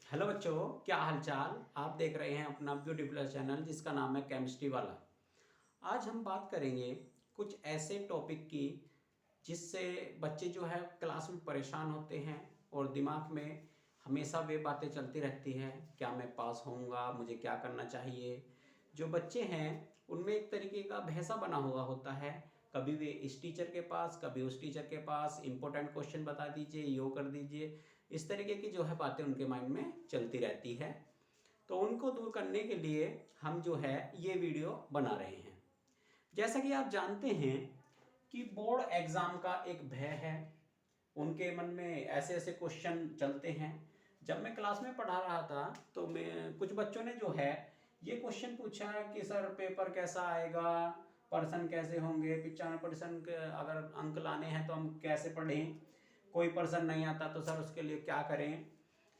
Hello बच्चों, क्या हालचाल। आप देख रहे हैं अपना ब्यूटीफुल चैनल जिसका नाम है केमिस्ट्री वाला। आज हम बात करेंगे कुछ ऐसे टॉपिक की जिससे बच्चे जो है क्लास में परेशान होते हैं और दिमाग में हमेशा वे बातें चलती रहती हैं, क्या मैं पास होऊंगा, मुझे क्या करना चाहिए। जो बच्चे हैं उनमें एक तरीके का भैंसा बना हुआ होता है। कभी वे इस टीचर के पास, कभी उस टीचर के पास, इम्पोर्टेंट क्वेश्चन बता दीजिए, यो कर दीजिए। इस तरीके की जो है बातें उनके माइंड में चलती रहती है। तो उनको दूर करने के लिए हम जो है ये वीडियो बना रहे हैं। जैसा कि आप जानते हैं कि बोर्ड एग्ज़ाम का एक भय है, उनके मन में ऐसे ऐसे क्वेश्चन चलते हैं। जब मैं क्लास में पढ़ा रहा था तो मैं कुछ बच्चों ने जो है ये क्वेश्चन पूछा कि सर पेपर कैसा आएगा, पर्सन कैसे होंगे, 95% अगर अंक लाने हैं तो हम कैसे पढ़ें, कोई पर्सन नहीं आता तो सर उसके लिए क्या करें,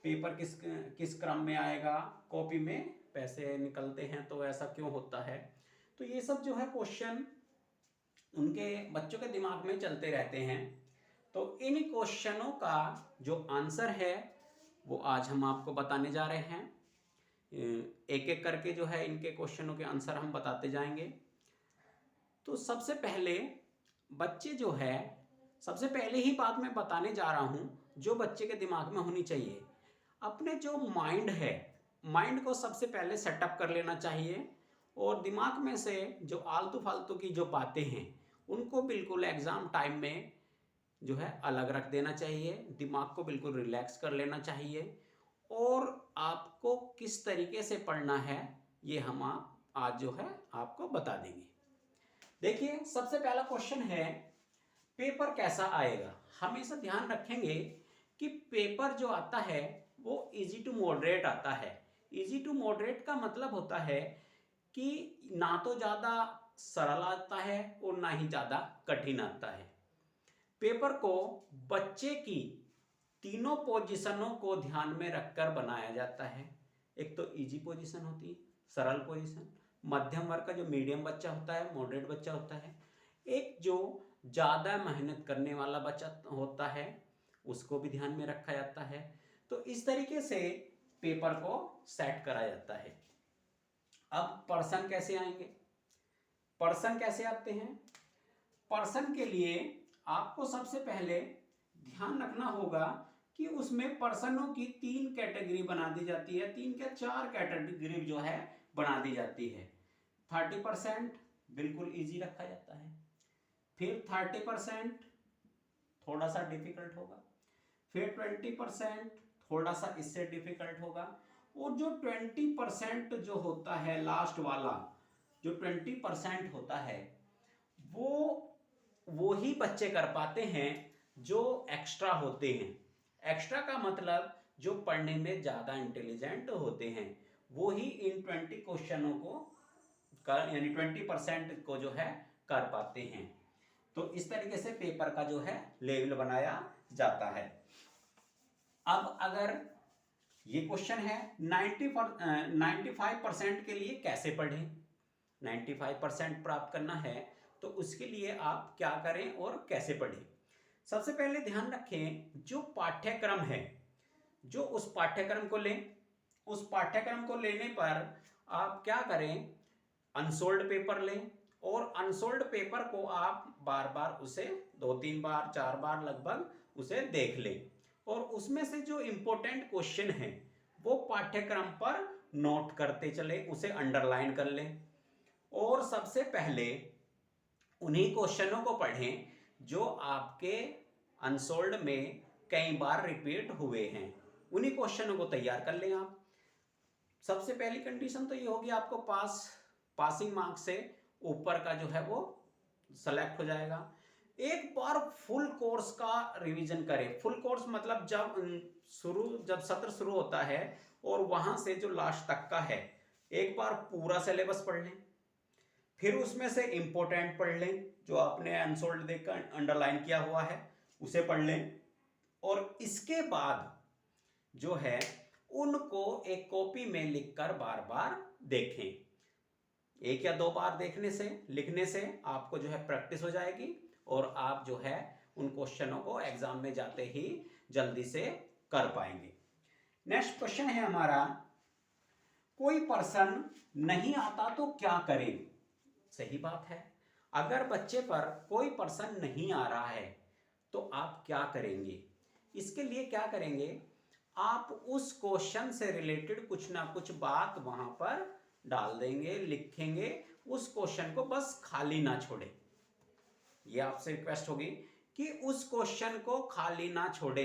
पेपर किस किस क्रम में आएगा, कॉपी में पैसे निकलते हैं तो ऐसा क्यों होता है। तो ये सब जो है क्वेश्चन उनके बच्चों के दिमाग में चलते रहते हैं। तो इन क्वेश्चनों का जो आंसर है वो आज हम आपको बताने जा रहे हैं। एक एक करके जो है इनके क्वेश्चनों के आंसर हम बताते जाएंगे। तो सबसे पहले बच्चे जो है, सबसे पहले ही बात मैं बताने जा रहा हूँ जो बच्चे के दिमाग में होनी चाहिए। अपने जो माइंड है, माइंड को सबसे पहले सेटअप कर लेना चाहिए और दिमाग में से जो आलतू फालतू की जो बातें हैं उनको बिल्कुल एग्ज़ाम टाइम में जो है अलग रख देना चाहिए। दिमाग को बिल्कुल रिलैक्स कर लेना चाहिए और आपको किस तरीके से पढ़ना है ये हम आप आज जो है आपको बता देंगे। देखिए, सबसे पहला क्वेश्चन है पेपर कैसा आएगा। हमेशा ध्यान रखेंगे कि पेपर जो आता है वो इजी टू मॉडरेट आता है। इजी टू मॉडरेट का मतलब होता है कि ना तो ज़्यादा सरल आता है और ना ही ज़्यादा कठिन आता है। पेपर को बच्चे की तीनों पोजीशनों को ध्यान में रखकर बनाया जाता है। एक तो इजी पोजीशन होती है, सरल पोजीशन, मध्यम वर्ग का जो मीडियम बच्चा होता है, मॉडरेट बच्चा होता है, एक जो ज़्यादा मेहनत करने वाला बच्चा होता है उसको भी ध्यान में रखा जाता है। तो इस तरीके से पेपर को सेट करा जाता है। अब पर्सन कैसे आएंगे, पर्सन कैसे आते हैं। पर्सन के लिए आपको सबसे पहले ध्यान रखना होगा कि उसमें पर्सनों की 3 कैटेगरी बना दी जाती है, 3 क्या 4 कैटेगरी जो है बना दी जाती है। 30% बिल्कुल इजी रखा जाता है, फिर 30% थोड़ा सा डिफिकल्ट होगा, फिर 20% थोड़ा सा इससे डिफिकल्ट होगा, और जो 20% जो होता है लास्ट वाला, जो 20% होता है वो ही बच्चे कर पाते हैं जो एक्स्ट्रा होते हैं। एक्स्ट्रा का मतलब जो पढ़ने में ज़्यादा इंटेलिजेंट होते हैं वो ही इन 20 क्वेश्चनों को कर, यानी 20% को जो है कर पाते हैं। तो इस तरीके से पेपर का जो है लेवल बनाया जाता है। अब अगर ये क्वेश्चन है 95% के लिए कैसे पढ़ें, 95% प्राप्त करना है तो उसके लिए आप क्या करें और कैसे पढ़ें। सबसे पहले ध्यान रखें जो पाठ्यक्रम है, जो उस पाठ्यक्रम को लें, उस पाठ्यक्रम को लेने पर आप क्या करें, अनसोल्ड पेपर लें और अनसोल्ड पेपर को आप बार बार उसे 2-3 बार 4 बार लगभग उसे देख लें और उसमें से जो इंपॉर्टेंट क्वेश्चन है वो पाठ्यक्रम पर नोट करते चले, उसे अंडरलाइन कर लें और सबसे पहले उन्हीं क्वेश्चनों को पढ़ें जो आपके अनसोल्ड में कई बार रिपीट हुए हैं। उन्हीं क्वेश्चनों को तैयार कर लें आप। सबसे पहली कंडीशन तो ये होगी आपको पासिंग मार्क्स से ऊपर का जो है वो सेलेक्ट हो जाएगा। एक बार फुल कोर्स का रिवीजन करें। फुल कोर्स मतलब जब सत्र शुरू होता है और वहां से जो लास्ट तक का है एक बार पूरा सिलेबस पढ़ लें, फिर उसमें से इंपॉर्टेंट पढ़ लें, जो आपने अनसोल्ड देखकर अंडरलाइन किया हुआ है उसे पढ़ लें और इसके बाद जो है उनको एक कॉपी में लिखकर बार बार देखें। 1 या 2 बार देखने से, लिखने से आपको जो है प्रैक्टिस हो जाएगी और आप जो है उन क्वेश्चनों को एग्जाम में जाते ही जल्दी से कर पाएंगे। नेक्स्ट क्वेश्चन है हमारा, कोई पर्सन नहीं आता तो क्या करें। सही बात है, अगर बच्चे पर कोई पर्सन नहीं आ रहा है तो आप क्या करेंगे। इसके लिए क्या करेंगे, आप उस क्वेश्चन से रिलेटेड कुछ ना कुछ बात वहां पर डाल देंगे, लिखेंगे, उस क्वेश्चन को बस खाली ना छोड़े। ये आपसे रिक्वेस्ट होगी कि उस क्वेश्चन को खाली ना छोड़े।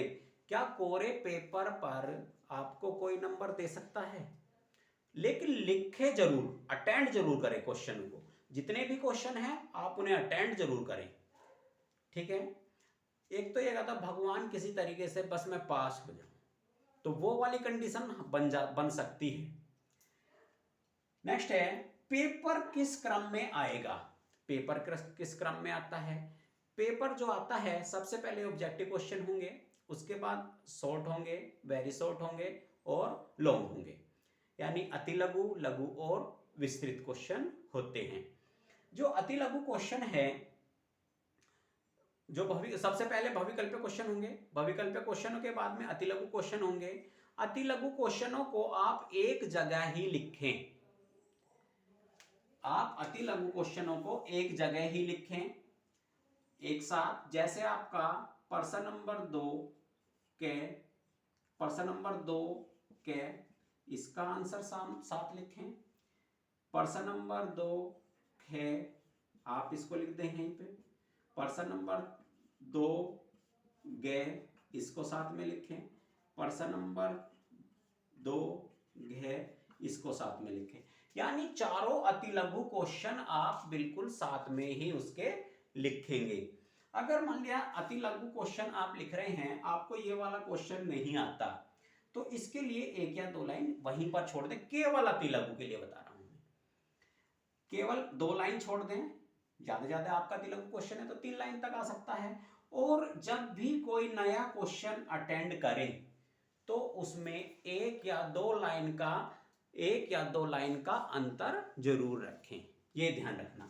क्या कोरे पेपर पर आपको कोई नंबर दे सकता है, लेकिन लिखे जरूर, अटेंड जरूर करें क्वेश्चन को। जितने भी क्वेश्चन हैं आप उन्हें अटेंड जरूर करें, ठीक है। एक तो ये कहता भगवान किसी तरीके से बस मैं पास हो जाऊं, तो वो वाली कंडीशन बन सकती है। नेक्स्ट है, पेपर किस क्रम में आएगा। पेपर किस क्रम में आता है। पेपर जो आता है सबसे पहले ऑब्जेक्टिव क्वेश्चन होंगे, उसके बाद शॉर्ट होंगे, वेरी शॉर्ट होंगे और लॉन्ग होंगे, यानी अति लघु, लघु और विस्तृत क्वेश्चन होते हैं। जो अति लघु क्वेश्चन है, जो सबसे पहले भविकल्प क्वेश्चन होंगे, भविकल्प क्वेश्चनों के बाद में अति लघु क्वेश्चन होंगे। अति लघु क्वेश्चनों को आप एक जगह ही लिखें, आप अति लघु क्वेश्चनों को एक जगह ही लिखें एक साथ। जैसे आपका प्रश्न नंबर 2 के इसका आंसर साथ लिखें। प्रश्न नंबर 2 है, आप इसको लिख दें यहीं पे। प्रश्न नंबर 2 गे इसको साथ में लिखें। प्रश्न नंबर 2 घे इसको साथ में लिखें। यानी चारों अति लघु क्वेश्चन आप बिल्कुल साथ में ही उसके लिखेंगे। अगर मान लिया अति लघु क्वेश्चन आप लिख रहे हैं, आपको ये वाला क्वेश्चन नहीं आता, तो इसके लिए 1 या 2 लाइन वहीं पर छोड़ दें। केवल अति लघु के लिए बता रहा हूं, केवल 2 लाइन छोड़ दें। ज्यादा ज्यादा आपका अति लघु क्वेश्चन है तो 3 लाइन तक आ सकता है। और जब भी कोई नया क्वेश्चन अटेंड करें तो उसमें 1 या 2 लाइन का अंतर जरूर रखें, ये ध्यान रखना।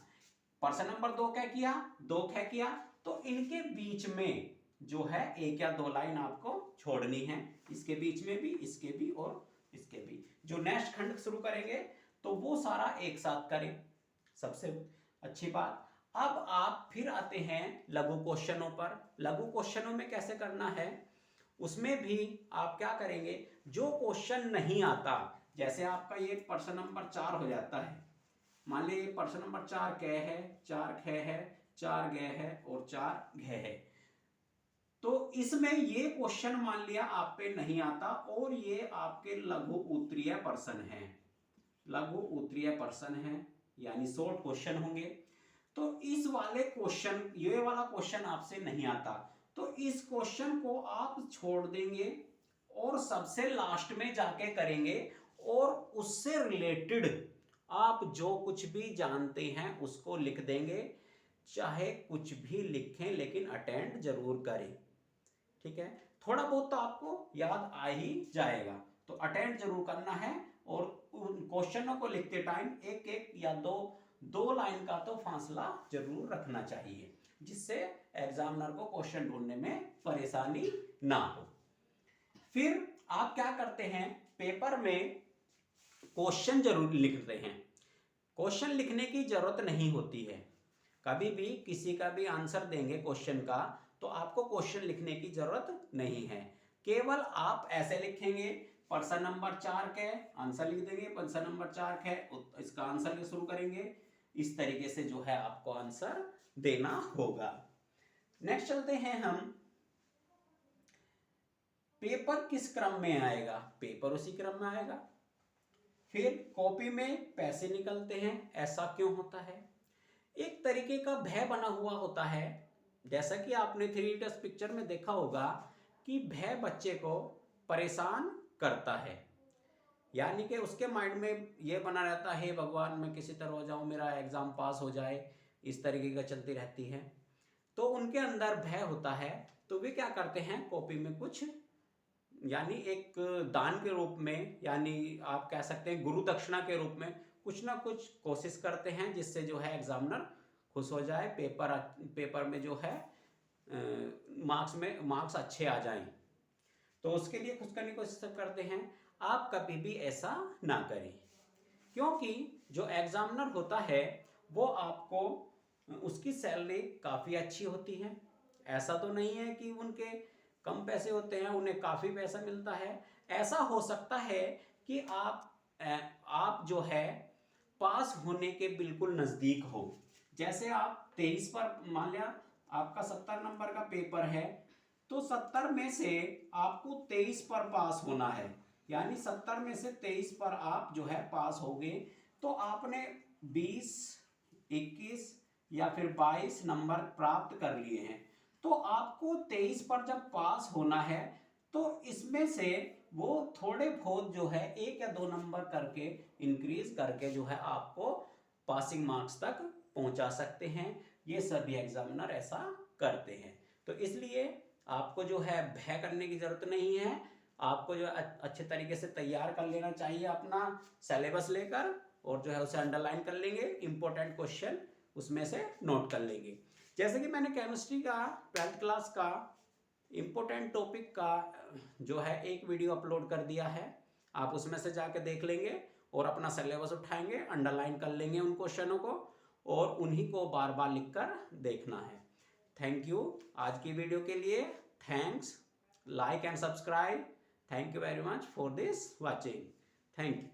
प्रश्न नंबर 2 क्या किया, 2 क्या किया, तो इनके बीच में जो है 1 या 2 लाइन आपको छोड़नी है, इसके बीच में भी, इसके भी और इसके भी। जो नेक्स्ट खंड शुरू करेंगे तो वो सारा एक साथ करें, सबसे अच्छी बात। अब आप फिर आते हैं लघु क्वेश्चनों पर। लघु क्वेश्चनों में कैसे करना है, उसमें भी आप क्या करेंगे, जो क्वेश्चन नहीं आता, जैसे आपका ये प्रश्न नंबर 4 हो जाता है, मान लीजिए प्रश्न नंबर 4 कै है, 4 ख है, 4 ग है और 4 घ है। तो इसमें ये क्वेश्चन मान लिया आप पे नहीं आता और ये आपके लघु उत्तरीय प्रश्न है, लघु उत्तरीय प्रश्न है, यानी शॉर्ट क्वेश्चन होंगे। तो इस वाले क्वेश्चन, ये वाला क्वेश्चन आपसे नहीं आता, तो इस क्वेश्चन को आप छोड़ देंगे और सबसे लास्ट में जाके करेंगे और उससे रिलेटेड आप जो कुछ भी जानते हैं उसको लिख देंगे। चाहे कुछ भी लिखें लेकिन अटेंड जरूर करें, ठीक है। थोड़ा बहुत तो आपको याद आ ही जाएगा, तो अटेंड जरूर करना है। और उन क्वेश्चनों को लिखते टाइम 1 या 2 लाइन का तो फासला जरूर रखना चाहिए, जिससे एग्जामिनर को क्वेश्चन ढूंढने में परेशानी ना हो। फिर आप क्या करते हैं, पेपर में क्वेश्चन जरूर लिखते हैं। क्वेश्चन लिखने की जरूरत नहीं होती है, कभी भी किसी का भी आंसर देंगे क्वेश्चन का तो आपको क्वेश्चन लिखने की जरूरत नहीं है। केवल आप ऐसे लिखेंगे, प्रश्न नंबर 4 के आंसर लिख देंगे, प्रश्न नंबर 4 के इसका आंसर शुरू करेंगे। इस तरीके से जो है आपको आंसर देना होगा। नेक्स्ट चलते हैं हम, पेपर किस क्रम में आएगा। पेपर उसी क्रम में आएगा। फिर कॉपी में पैसे निकलते हैं, ऐसा क्यों होता है। एक तरीके का भय बना हुआ होता है, जैसा कि आपने 3 इडियट्स पिक्चर में देखा होगा कि भय बच्चे को परेशान करता है, यानी कि उसके माइंड में ये बना रहता है, भगवान मैं किसी तरह हो जाऊं, मेरा एग्जाम पास हो जाए, इस तरीके का चलती रहती है। तो उनके अंदर भय होता है, तो वे क्या करते हैं, कॉपी में कुछ, यानी एक दान के रूप में, यानी आप कह सकते हैं गुरु दक्षिणा के रूप में कुछ ना कुछ कोशिश करते हैं, जिससे जो है एग्जामिनर खुश हो जाए, पेपर में जो है मार्क्स अच्छे आ जाएं। तो उसके लिए खुश करने की कोशिश करते हैं। आप कभी भी ऐसा ना करें, क्योंकि जो एग्जामिनर होता है वो आपको, उसकी सैलरी काफ़ी अच्छी होती है। ऐसा तो नहीं है कि उनके कम पैसे होते हैं, उन्हें काफ़ी पैसा मिलता है। ऐसा हो सकता है कि आप जो है पास होने के बिल्कुल नज़दीक हो। जैसे आप 23 पर, मान लिया आपका 70 नंबर का पेपर है, तो 70 में से आपको 23 पर पास होना है, यानी 70 में से 23 पर आप जो है पास हो गए, तो आपने 20, 21 या फिर 22 नंबर प्राप्त कर लिए हैं। तो आपको 23 पर जब पास होना है तो इसमें से वो थोड़े बहुत जो है 1 या 2 नंबर करके इंक्रीज करके जो है आपको पासिंग मार्क्स तक पहुंचा सकते हैं। ये सभी एग्जामिनर ऐसा करते हैं। तो इसलिए आपको जो है भय करने की जरूरत नहीं है। आपको जो अच्छे तरीके से तैयार कर लेना चाहिए अपना सिलेबस लेकर, और जो है उसे अंडरलाइन कर लेंगे, इंपॉर्टेंट क्वेश्चन उसमें से नोट कर लेंगे। जैसे कि मैंने केमिस्ट्री का 12th क्लास का इम्पोर्टेंट टॉपिक का जो है एक वीडियो अपलोड कर दिया है, आप उसमें से जाके देख लेंगे और अपना सिलेबस उठाएंगे, अंडरलाइन कर लेंगे उन क्वेश्चनों को, और उन्हीं को बार बार लिखकर देखना है। थैंक यू आज की वीडियो के लिए। Thanks, like and subscribe. Thank you very much for this watching. Thank you.